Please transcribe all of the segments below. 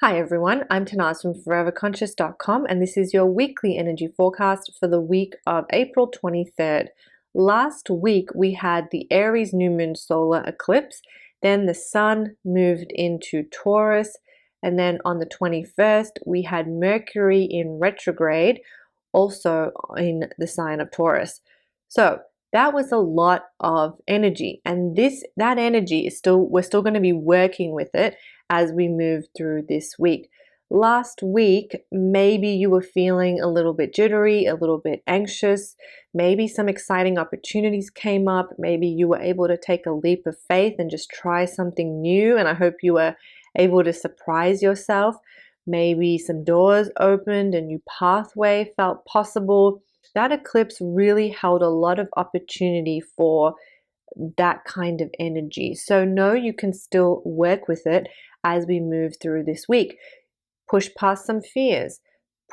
Hi everyone, I'm Tanaaz from foreverconscious.com and this is your weekly energy forecast for the week of April 23rd. Last week we had the Aries new moon solar eclipse, then the sun moved into Taurus, and then on the 21st we had Mercury in retrograde, also in the sign of Taurus. So that was a lot of energy, and that energy is we're still going to be working with it as we move through this week. Last week, maybe you were feeling a little bit jittery, a little bit anxious, maybe some exciting opportunities came up, maybe you were able to take a leap of faith and just try something new, and I hope you were able to surprise yourself. Maybe some doors opened, a new pathway felt possible. That eclipse really held a lot of opportunity for that kind of energy. So know you can still work with it as we move through this week. Push past some fears.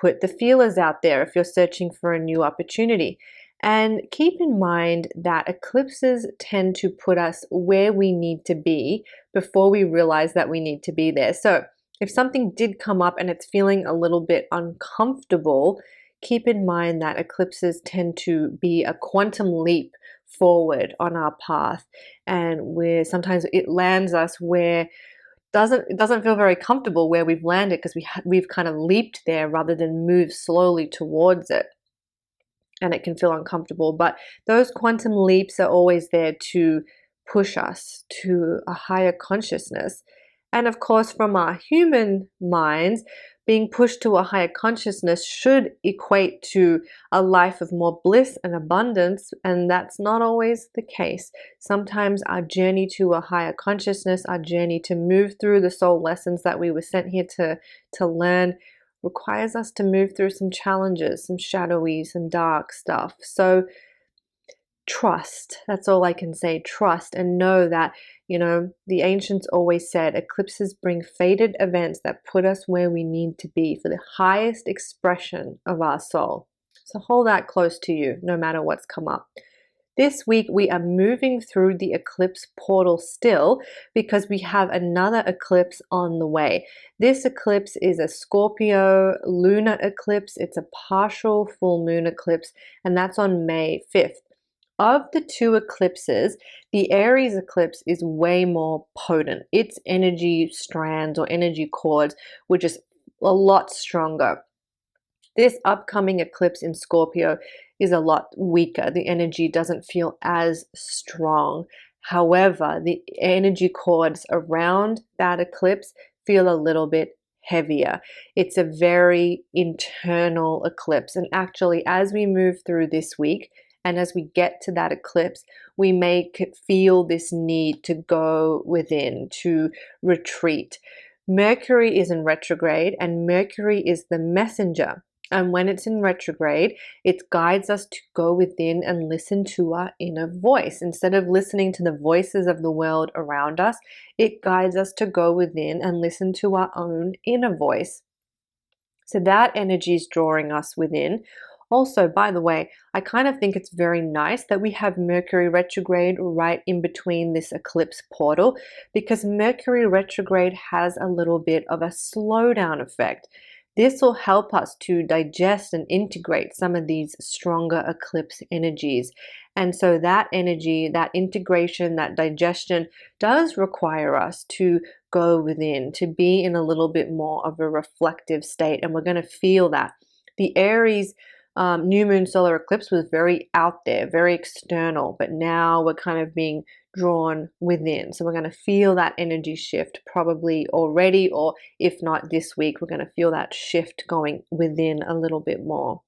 Put the feelers out there if you're searching for a new opportunity. And keep in mind that eclipses tend to put us where we need to be before we realize that we need to be there. So if something did come up and it's feeling a little bit uncomfortable, keep in mind that eclipses tend to be a quantum leap forward on our path, and where sometimes it lands us where it doesn't feel very comfortable where we've landed, because we've kind of leaped there rather than move slowly towards it, and it can feel uncomfortable. But those quantum leaps are always there to push us to a higher consciousness. And of course, from our human minds, being pushed to a higher consciousness should equate to a life of more bliss and abundance, and that's not always the case. Sometimes our journey to a higher consciousness, our journey to move through the soul lessons that we were sent here to learn, requires us to move through some challenges, some shadowy, some dark stuff. So trust. That's all I can say. Trust, and know that, the ancients always said eclipses bring fated events that put us where we need to be for the highest expression of our soul. So hold that close to you no matter what's come up. This week we are moving through the eclipse portal still, because we have another eclipse on the way. This eclipse is a Scorpio lunar eclipse. It's a partial full moon eclipse, and that's on May 5th. Of the two eclipses, the Aries eclipse is way more potent. Its energy strands or energy cords were just a lot stronger. This upcoming eclipse in Scorpio is a lot weaker. The energy doesn't feel as strong. However, the energy cords around that eclipse feel a little bit heavier. It's a very internal eclipse. And actually, as we move through this week, and as we get to that eclipse, we may feel this need to go within, to retreat. Mercury is in retrograde, and Mercury is the messenger. And when it's in retrograde, it guides us to go within and listen to our inner voice. Instead of listening to the voices of the world around us, it guides us to go within and listen to our own inner voice. So that energy is drawing us within. Also, by the way, I kind of think it's very nice that we have Mercury retrograde right in between this eclipse portal, because Mercury retrograde has a little bit of a slowdown effect. This will help us to digest and integrate some of these stronger eclipse energies. And so that energy, that integration, that digestion does require us to go within, to be in a little bit more of a reflective state. And we're going to feel that. The Aries new moon solar eclipse was very out there, very external, but now we're kind of being drawn within. So we're going to feel that energy shift probably already, or if not this week, we're going to feel that shift going within a little bit more.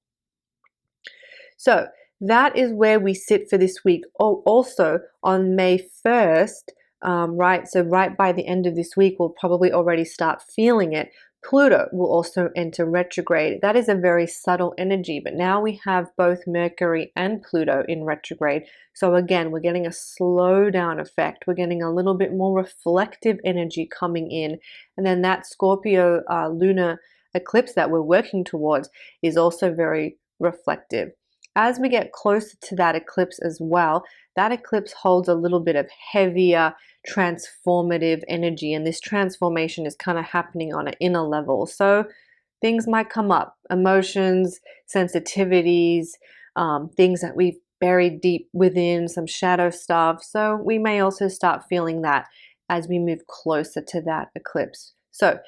So that is where we sit for this week. Oh, also on May 1st, right? So right by the end of this week, we'll probably already start feeling it. Pluto will also enter retrograde. That is a very subtle energy, but now we have both Mercury and Pluto in retrograde. So again, we're getting a slowdown effect. We're getting a little bit more reflective energy coming in. And then that Scorpio lunar eclipse that we're working towards is also very reflective. As we get closer to that eclipse as well, that eclipse holds a little bit of heavier transformative energy, and this transformation is kind of happening on an inner level. So things might come up, emotions, sensitivities, things that we've buried deep within, some shadow stuff. So we may also start feeling that as we move closer to that eclipse. So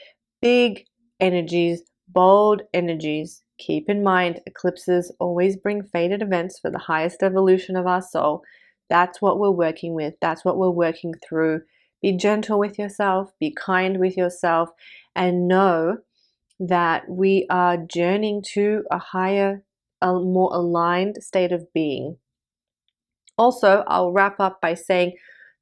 big energies, bold energies. Keep in mind, eclipses always bring fated events for the highest evolution of our soul. That's what we're working with. That's what we're working through. Be gentle with yourself, be kind with yourself, and know that we are journeying to a higher, a more aligned state of being. Also, I'll wrap up by saying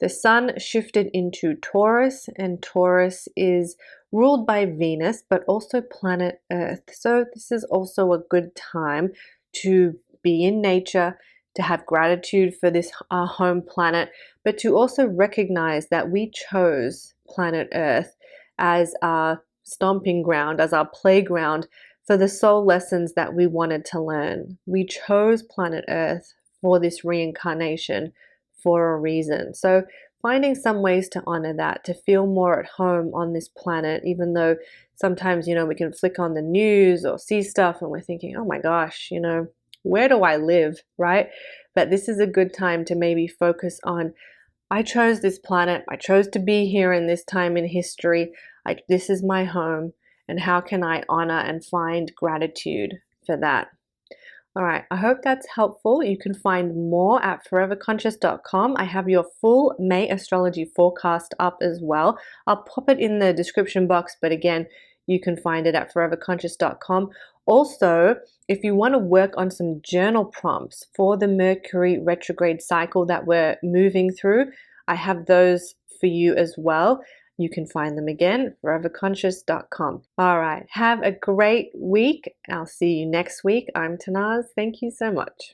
the sun shifted into Taurus, and Taurus is ruled by Venus, but also planet Earth. So this is also a good time to be in nature, to have gratitude for this our home planet, but to also recognize that we chose planet Earth as our stomping ground, as our playground for the soul lessons that we wanted to learn. We chose planet Earth for this reincarnation for a reason. So finding some ways to honor that, to feel more at home on this planet, even though sometimes, we can flick on the news or see stuff and we're thinking, oh my gosh, where do I live, right? But this is a good time to maybe focus on, I chose this planet, I chose to be here in this time in history, this is my home, and how can I honor and find gratitude for that? All right, I hope that's helpful. You can find more at foreverconscious.com. I have your full May astrology forecast up as well. I'll pop it in the description box, but again, you can find it at foreverconscious.com. Also, if you want to work on some journal prompts for the Mercury retrograde cycle that we're moving through, I have those for you as well. You can find them again, foreverconscious.com. All right, have a great week. I'll see you next week. I'm Tanaaz. Thank you so much.